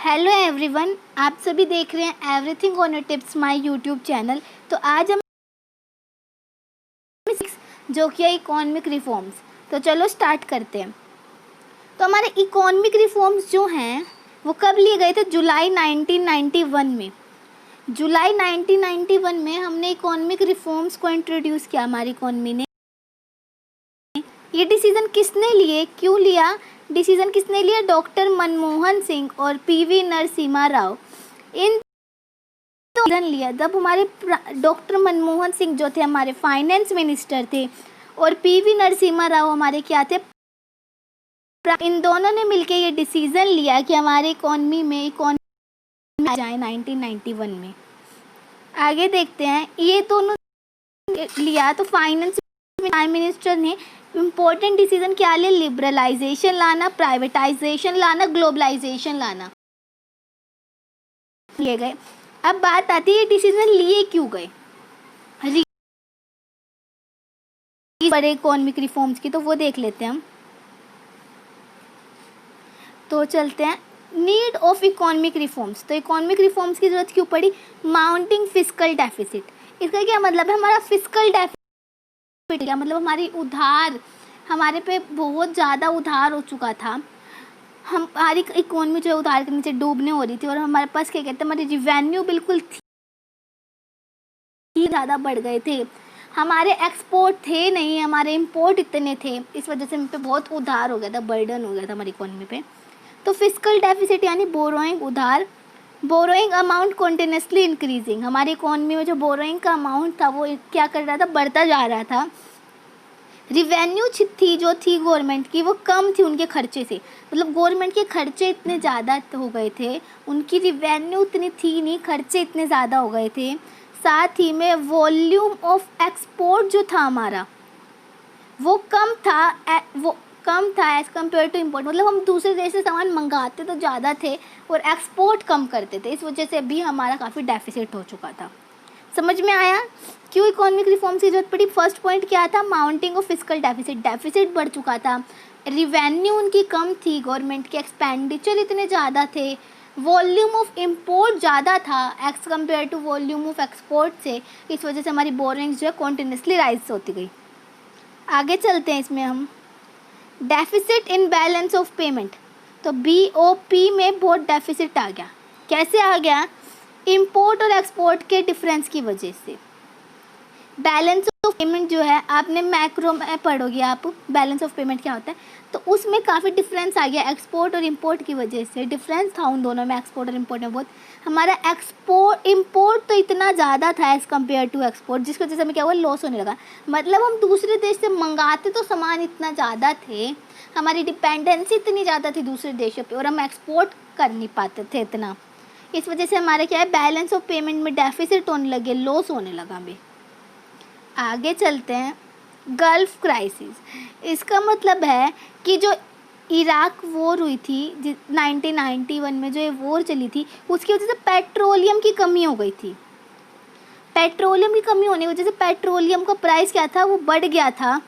Hello everyone, आप सभी देख रहे हैं everything on your tips my YouTube channel. तो आज हम जो कि है इकोनॉमिक रिफॉर्म्स। तो चलो स्टार्ट करते हैं। तो हमारे इकोनॉमिक रिफॉर्म्स जो हैं वो कब लिए गए थे? जुलाई 1991 में। जुलाई 1991 में हमने इकोनॉमिक रिफॉर्म्स को इंट्रोड्यूस किया हमारी इकोनॉमी ने। ये डिसीजन किसने लिए, क्यों लिया? डिसीजन किसने लिया? डॉक्टर मनमोहन सिंह और PV Narasimha Rao. In decision लिया जब हमारे डॉक्टर मनमोहन सिंह जो थे हमारे फाइनेंस मिनिस्टर थे और पीवी नरसिम्हा राव हमारे क्या थे? इन दोनों ने मिलकर ये डिसीजन लिया कि हमारे इकोनॉमी आ जाए 1991 में। आगे देखते हैं। ये दोनों लिया तो फाइनेंस प्राइम मिनिस्टर ने इम्पोर्टेंट डिसीजन क्या लिया? लिबरलाइजेशन लाना, प्राइवेटाइजेशन लाना, ग्लोबलाइजेशन लाना लिए गए। अब बात आती है डिसीजन लिए क्यों गए बड़े इकोनॉमिक रिफॉर्म्स की, तो वो देख लेते हैं हम। तो चलते हैं नीड ऑफ इकोनॉमिक रिफॉर्म्स। तो इकोनॉमिक रिफॉर्म्स की जरूरत क्यों पड़ी? Mounting fiscal deficit. इसका क्या मतलब है? हमारा फिस्कल डेफिसिट क्या मतलब? हमारी उधार, हमारे पे बहुत ज़्यादा उधार हो चुका था। हमारी इकोनॉमी जो है उधार के नीचे डूबने हो रही थी और हमारे पास क्या कहते हैं, हमारी रिवेन्यू बिल्कुल ज़्यादा बढ़ गए थे। हमारे एक्सपोर्ट थे नहीं, हमारे इंपोर्ट इतने थे। इस वजह से हम पे बहुत उधार हो गया था, बर्डन हो गया था हमारी इकोनॉमी पे। तो फिस्कल डेफिसिट यानी बोरोइंग, उधार। Borrowing amount continuously increasing. हमारी इकोनॉमी में जो बोरोइंग का अमाउंट था वो क्या कर रहा था? बढ़ता जा रहा था। रिवेन्यू जो थी गवर्नमेंट की वो कम थी उनके खर्चे से। मतलब गवर्नमेंट के खर्चे इतने ज़्यादा हो गए थे, उनकी रिवेन्यू उतनी थी नहीं, खर्चे इतने ज़्यादा हो गए थे। साथ ही में वॉल्यूम ऑफ एक्सपोर्ट जो था हमारा वो कम था एज़ कम्पेयर टू इम्पोर्ट। मतलब हम दूसरे देश से सामान मंगाते तो ज़्यादा थे और एक्सपोर्ट कम करते थे। इस वजह से भी हमारा काफ़ी डेफिसिट हो चुका था। समझ में आया क्यों इकोनॉमिक रिफॉर्म्स की जरूरत पड़ी? फर्स्ट पॉइंट क्या था? Mounting of fiscal deficit. Deficit बढ़ चुका था, रिवेन्यू उनकी कम थी, गवर्नमेंट के एक्सपेंडिचर इतने ज़्यादा थे, वॉल्यूम ऑफ इम्पोर्ट ज़्यादा था as compare to volume of export से। इस वजह से हमारी बोरिंग्स जो है कॉन्टिन्यूसली राइज होती गई। आगे चलते हैं इसमें हम। Deficit in balance of payment. तो BOP में बहुत डेफिसिट आ गया। कैसे आ गया? इंपोर्ट और एक्सपोर्ट के डिफरेंस की वजह से। बैलेंस ऑफ पेमेंट जो है आपने मैक्रो में पढ़ोगे आप, बैलेंस ऑफ पेमेंट क्या होता है, तो उसमें काफ़ी डिफरेंस आ गया एक्सपोर्ट और इंपोर्ट की वजह से। डिफरेंस था उन दोनों में, एक्सपोर्ट और इंपोर्ट में बहुत। हमारा इंपोर्ट तो इतना ज़्यादा था एज़ कम्पेयर टू एक्सपोर्ट, जिसकी वजह से हमें क्या हुआ? लॉस होने लगा। मतलब हम दूसरे देश से मंगाते तो सामान इतना ज़्यादा थे, हमारी डिपेंडेंसी इतनी ज़्यादा थी दूसरे देशों पर, और हम एक्सपोर्ट कर नहीं पाते थे इतना। इस वजह से हमारे क्या है? बैलेंस ऑफ पेमेंट में डेफिसिट होने लगे, लॉस होने लगा हमें। आगे चलते हैं। Gulf crisis. इसका मतलब है कि जो इराक वॉर हुई थी 1991 में, जो ये वॉर चली थी, उसकी वजह से पेट्रोलियम की कमी हो गई थी। पेट्रोलियम की कमी होने की वजह से पेट्रोलियम का प्राइस क्या था? वो बढ़ गया था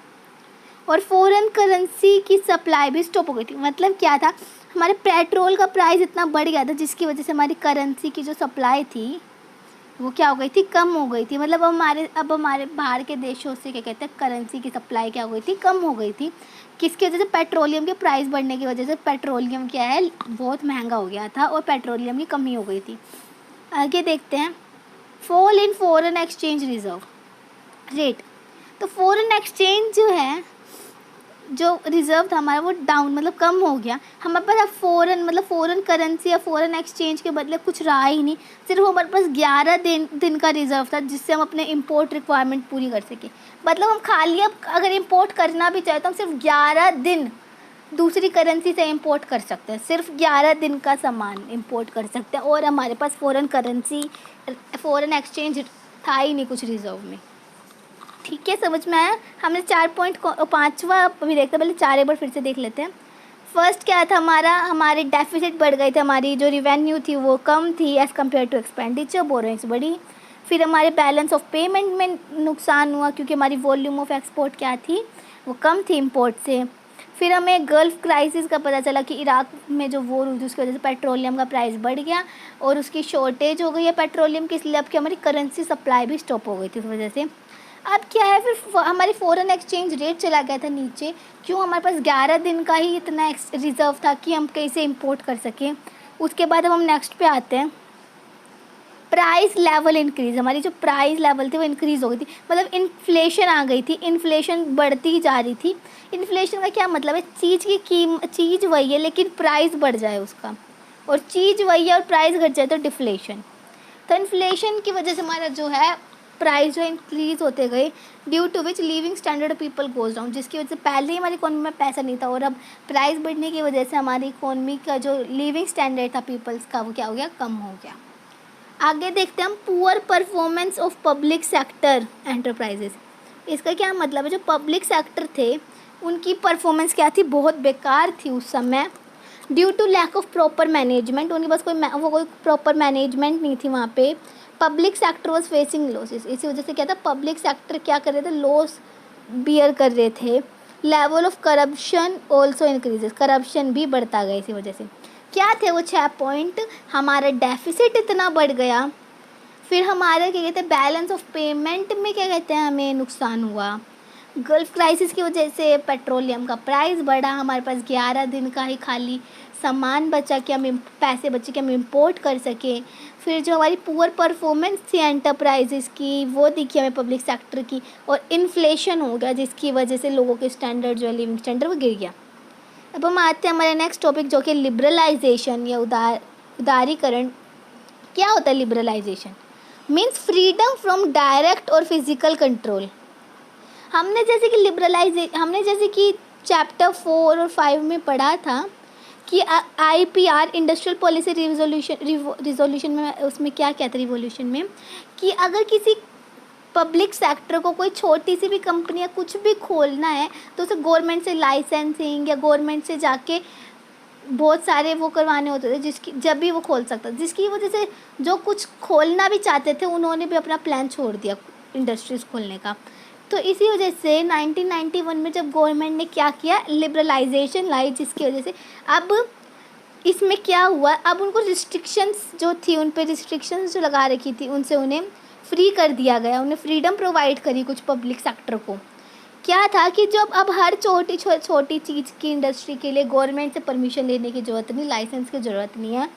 और फॉरेन करेंसी की सप्लाई भी स्टॉप हो गई थी। मतलब क्या था? हमारे पेट्रोल का प्राइस इतना बढ़ गया था जिसकी वजह से हमारी करेंसी की जो सप्लाई थी वो क्या हो गई थी? कम हो गई थी। मतलब अब हमारे बाहर के देशों से क्या कहते हैं, करेंसी की सप्लाई क्या हो गई थी? कम हो गई थी। किसकी वजह से? पेट्रोलियम के प्राइस बढ़ने की वजह से। पेट्रोलियम क्या है? बहुत महंगा हो गया था और पेट्रोलियम की कमी हो गई थी। आगे देखते हैं। Fall in foreign exchange reserve rate. तो फॉरेन एक्सचेंज जो है, जो रिज़र्व था हमारा, वो डाउन मतलब कम हो गया। हमारे पास अब फॉरेन करेंसी या फॉरेन एक्सचेंज के बदले कुछ रहा ही नहीं। सिर्फ हमारे पास 11 दिन का रिज़र्व था जिससे हम अपने इंपोर्ट रिक्वायरमेंट पूरी कर सके। मतलब हम खाली अब अगर इंपोर्ट करना भी चाहे तो हम सिर्फ 11 दिन दूसरी करेंसी से इंपोर्ट कर सकते हैं। सिर्फ 11 दिन का सामान इंपोर्ट कर सकते हैं और हमारे पास फॉरेन एक्सचेंज था ही नहीं कुछ रिज़र्व में। ठीक है, समझ में आया? हमने 4 पॉइंट पाँचवा अभी देखते हैं, पहले 4 एक बार फिर से देख लेते हैं। फर्स्ट क्या था हमारे डेफिसिट बढ़ गए थे, हमारी जो रिवेन्यू थी वो कम थी as compare to expenditure, borrowings बढ़ी। फिर हमारे बैलेंस ऑफ पेमेंट में नुकसान हुआ क्योंकि हमारी वॉल्यूम ऑफ एक्सपोर्ट क्या थी? वो कम थी इम्पोर्ट से। फिर हमें गल्फ़ क्राइसिस का पता चला कि इराक में जो वॉर हुई थी उसकी वजह से पेट्रोलियम का प्राइस बढ़ गया और उसकी शॉर्टेज हो गई है पेट्रोलियम की, इसलिए अब कि हमारी करेंसी सप्लाई भी स्टॉप हो गई थी उस वजह से। अब क्या है, फिर हमारी फ़ॉरेन एक्सचेंज रेट चला गया था नीचे। क्यों? हमारे पास 11 दिन का ही इतना रिज़र्व था कि हम कहीं से इम्पोर्ट कर सकें। उसके बाद अब हम नेक्स्ट पे आते हैं, प्राइस लेवल इंक्रीज़। हमारी जो प्राइस लेवल थी वो इंक्रीज़ हो गई थी, मतलब इन्फ्लेशन आ गई थी, इन्फ्लेशन बढ़ती ही जा रही थी। इन्फ्लेशन का क्या मतलब है? चीज़ वही है लेकिन प्राइस बढ़ जाए उसका, और चीज़ वही है और प्राइस घट जाए तो डिफ्लेशन। तो इन्फ्लेशन की वजह से हमारा जो है प्राइस जो इंक्रीज़ होते गए, due to which living standard people goes down, जिसकी वजह से पहले ही हमारी इकोनॉमी में पैसा नहीं था और अब प्राइस बढ़ने की वजह से हमारी इकोनॉमी का जो लिविंग स्टैंडर्ड था पीपल्स का, वो क्या हो गया? कम हो गया। आगे देखते हैं हम, poor performance of public sector enterprises. इसका क्या मतलब है? जो पब्लिक सेक्टर थे उनकी परफॉर्मेंस क्या थी? बहुत बेकार थी उस समय, due to lack of proper management. उनके पास कोई प्रॉपर मैनेजमेंट नहीं थी वहाँ पे। Public sector was facing losses, इसी वजह से क्या था, पब्लिक सेक्टर क्या कर रहे थे? लॉस बियर कर रहे थे। Level of corruption also increases, corruption भी बढ़ता गया इसी वजह से। क्या थे वो 6 पॉइंट? हमारा डेफिसिट इतना बढ़ गया, फिर हमारे क्या कहते हैं, बैलेंस ऑफ पेमेंट में क्या कहते हैं, हमें नुकसान हुआ। गल्फ़ क्राइसिस की वजह से पेट्रोलियम का प्राइस बढ़ा, हमारे पास 11 दिन का ही खाली सामान बचा कि हम पैसे बचे कि हम इंपोर्ट कर सकें। फिर जो हमारी पुअर परफॉर्मेंस थी एंटरप्राइजेस की वो दिखी हमें पब्लिक सेक्टर की, और इन्फ्लेशन हो गया जिसकी वजह से लोगों के स्टैंडर्ड जो है लिविंग स्टैंडर्ड वो गिर गया। अब हम आते हैं हमारे नेक्स्ट टॉपिक जो कि लिबरलाइजेशन या उदारीकरण। क्या होता है liberalisation? Means freedom from direct और फिजिकल कंट्रोल। हमने जैसे कि चैप्टर 4 और 5 में पढ़ा था कि IPR इंडस्ट्रियल पॉलिसी रिजोल्यूशन में, उसमें क्या कहता है रिवोल्यूशन में, कि अगर किसी पब्लिक सेक्टर को कोई छोटी सी भी कंपनी या कुछ भी खोलना है तो उसे गवर्नमेंट से लाइसेंसिंग या गवर्नमेंट से जाके बहुत सारे वो करवाने होते थे, जिसकी जब भी वो खोल सकता, जिसकी वजह से जो कुछ खोलना भी चाहते थे उन्होंने भी अपना प्लान छोड़ दिया इंडस्ट्रीज़ खोलने का। तो इसी वजह से 1991 में जब गवर्नमेंट ने क्या किया, लिबरलाइजेशन लाई, जिसकी वजह से अब इसमें क्या हुआ, अब उनको रिस्ट्रिक्शंस जो थी, उन पे रिस्ट्रिक्शंस जो लगा रखी थी उनसे उन्हें फ्री कर दिया गया, उन्हें फ्रीडम प्रोवाइड करी कुछ पब्लिक सेक्टर को। क्या था कि जब अब हर छोटी चीज़ की इंडस्ट्री के लिए गवर्नमेंट से परमिशन लेने की ज़रूरत नहीं, लाइसेंस की ज़रूरत नहीं है,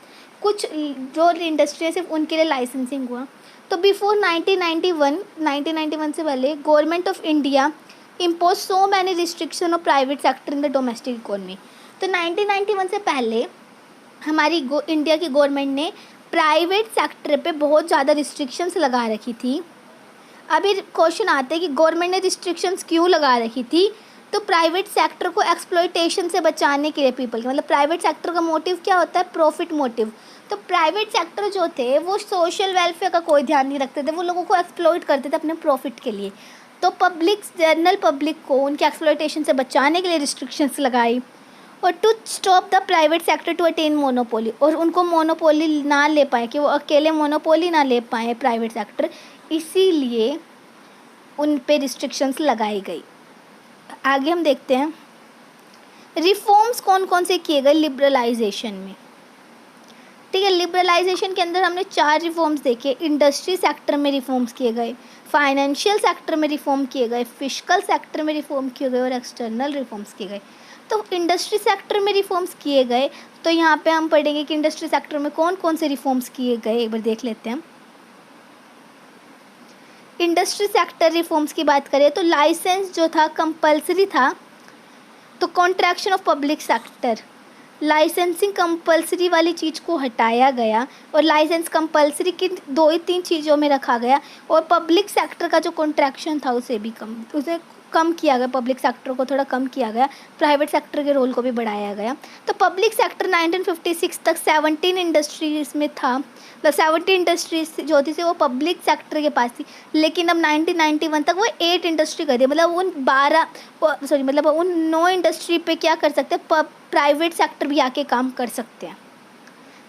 कुछ जो इंडस्ट्री है सिर्फ उनके लिए लाइसेंसिंग हुआ। तो बिफोर 1991 से पहले government of India impose so many restriction of private sector in the domestic economy. तो 1991 से पहले हमारी इंडिया की गवर्नमेंट ने प्राइवेट सेक्टर पे बहुत ज़्यादा रिस्ट्रिक्शंस लगा रखी थी। अभी क्वेश्चन आते हैं कि गवर्नमेंट ने रिस्ट्रिक्शंस क्यों लगा रखी थी? तो प्राइवेट सेक्टर को एक्सप्लॉयटेशन से बचाने के लिए पीपल के, मतलब प्राइवेट सेक्टर का मोटिव क्या होता है? Profit motive. तो प्राइवेट सेक्टर जो थे वो सोशल वेलफेयर का कोई ध्यान नहीं रखते थे, वो लोगों को एक्सप्लॉयट करते थे अपने प्रॉफिट के लिए। तो जनरल पब्लिक को उनके एक्सप्लॉयटेशन से बचाने के लिए रिस्ट्रिक्शंस लगाई, और to stop the private sector to attain monopoly, और उनको मोनोपोली ना ले पाए, कि वो अकेले मोनोपोली ना ले पाए प्राइवेट सेक्टर, इसीलिए उन पे रिस्ट्रिक्शंस लगाई गई। आगे हम देखते हैं रिफॉर्म्स कौन कौन से किए गए लिबरलाइजेशन में। ठीक है, लिबरलाइजेशन के अंदर हमने 4 रिफॉर्म्स देखे। इंडस्ट्री सेक्टर में रिफॉर्म्स किए गए, फाइनेंशियल सेक्टर में रिफॉर्म किए गए, फिजिकल सेक्टर में रिफॉर्म किए गए और एक्सटर्नल रिफॉर्म्स किए गए। तो इंडस्ट्री सेक्टर में रिफॉर्म्स किए गए, तो यहाँ पे हम पढ़ेंगे कि इंडस्ट्री सेक्टर में कौन कौन से रिफॉर्म्स किए गए, एक बार देख लेते हैं। इंडस्ट्री सेक्टर रिफॉर्म्स की बात करें तो लाइसेंस जो था कंपलसरी था, तो contraction of public sector, licensing compulsory वाली चीज़ को हटाया गया और लाइसेंस कंपलसरी की 2 ही 3 चीज़ों में रखा गया, और पब्लिक सेक्टर का जो कॉन्ट्रैक्शन था उसे कम किया गया, पब्लिक सेक्टर को थोड़ा कम किया गया, प्राइवेट सेक्टर के रोल को भी बढ़ाया गया। तो पब्लिक सेक्टर 1956 तक 17 इंडस्ट्रीज में था, मतलब 70 इंडस्ट्रीज जो थी वो पब्लिक सेक्टर के पास थी, लेकिन अब 1991 तक वो 8 इंडस्ट्री कर दी, मतलब उन 9 इंडस्ट्री पे क्या कर सकते हैं, प्राइवेट सेक्टर भी आके काम कर सकते हैं।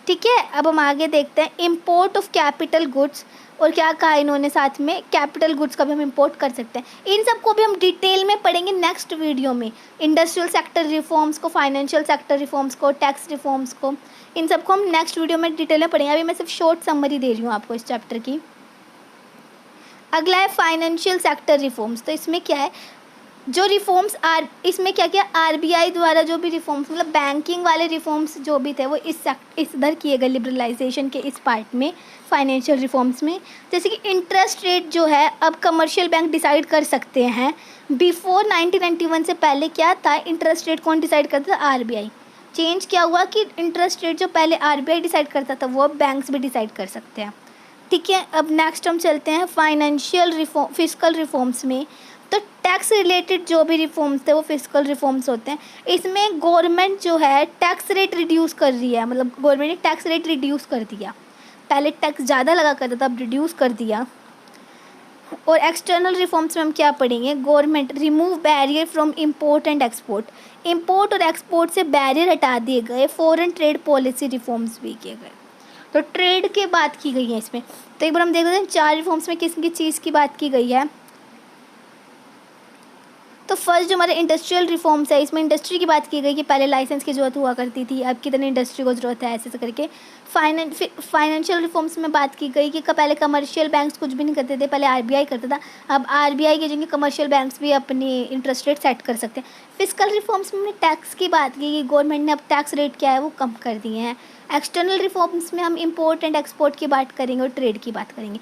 ठीक है, अब हम आगे देखते हैं इम्पोर्ट ऑफ कैपिटल गुड्स, और क्या कहा इन्होंने साथ में, कैपिटल गुड्स का भी हम इंपोर्ट कर सकते हैं। इन सब को भी हम डिटेल में पढ़ेंगे नेक्स्ट वीडियो में, इंडस्ट्रियल सेक्टर रिफॉर्म्स को, फाइनेंशियल सेक्टर रिफॉर्म्स को, टैक्स रिफॉर्म्स को, इन सब को हम नेक्स्ट वीडियो में डिटेल में पढ़ेंगे। अभी मैं सिर्फ शॉर्ट समरी दे रही हूँ आपको इस चैप्टर की। अगला है फाइनेंशियल सेक्टर रिफॉर्म्स। तो इसमें क्या है, जो रिफॉर्म्स इसमें क्या किया, आरबीआई द्वारा जो भी रिफॉर्म्स, मतलब बैंकिंग वाले रिफॉर्म्स जो भी थे वो इस इधर किए गए, लिबरलाइजेशन के इस पार्ट में, फाइनेंशियल रिफॉर्म्स में। जैसे कि इंटरेस्ट रेट जो है अब कमर्शियल बैंक डिसाइड कर सकते हैं। बिफोर 1991 से पहले क्या था, इंटरेस्ट रेट कौन डिसाइड करता था, आरबीआई। चेंज क्या हुआ कि इंटरेस्ट रेट जो पहले आरबीआई डिसाइड करता था वो अब बैंक्स भी डिसाइड कर सकते हैं। ठीक है, अब नेक्स्ट हम चलते हैं फाइनेंशियल फिस्कल रिफॉर्म्स में। तो टैक्स रिलेटेड जो भी रिफॉर्म्स थे वो फिस्कल रिफॉर्म्स होते हैं। इसमें गवर्नमेंट जो है टैक्स रेट रिड्यूस कर रही है, मतलब गवर्नमेंट ने टैक्स रेट रिड्यूस कर दिया। पहले टैक्स ज़्यादा लगा करता था, अब रिड्यूस कर दिया। और एक्सटर्नल रिफॉर्म्स में हम क्या पढ़ेंगे, government remove barrier from import and export. Import और एक्सपोर्ट से बैरियर हटा दिए गए। फॉरेन ट्रेड पॉलिसी रिफॉर्म्स भी किए गए। तो ट्रेड की बात की गई है इसमें। तो एक बार हम देख लेते हैं 4 रिफॉर्म्स में किस किस चीज़ की बात की गई है। तो फर्स्ट जो हमारे इंडस्ट्रियल रिफॉर्म्स है, इसमें इंडस्ट्री की बात की गई कि पहले लाइसेंस की ज़रूरत हुआ करती थी, अब कितनी इंडस्ट्री को ज़रूरत है, ऐसे करके। फाइनेंशियल रिफॉर्म्स में बात की गई कि पहले कमर्शियल बैंक्स कुछ भी नहीं करते थे, पहले आरबीआई करता था, अब आरबीआई की जगह कमर्शियल बैंक्स भी अपनी इंटरेस्ट रेट सेट कर सकते हैं। फिस्कल रिफॉर्म्स में हमने टैक्स की बात की कि गवर्नमेंट ने अब टैक्स रेट क्या है वो कम कर दिए हैं। एक्सटर्नल रिफॉर्म्स में हम इम्पोर्ट एंड एक्सपोर्ट की बात करेंगे और ट्रेड की बात करेंगे।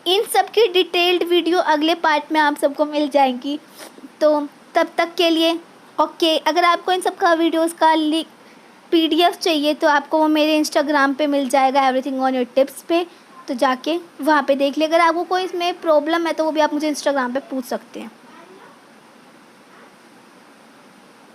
इन सब की डिटेल्ड वीडियो अगले पार्ट में आप सबको मिल जाएंगी। तो तब तक के लिए ओके। अगर आपको इन सब का वीडियोस का लिंक पीडीएफ चाहिए तो आपको वो मेरे इंस्टाग्राम पे मिल जाएगा, एवरीथिंग ऑन योर टिप्स पे। तो जाके वहाँ पे देख ले। अगर आपको कोई इसमें प्रॉब्लम है तो वो भी आप मुझे इंस्टाग्राम पे पूछ सकते हैं।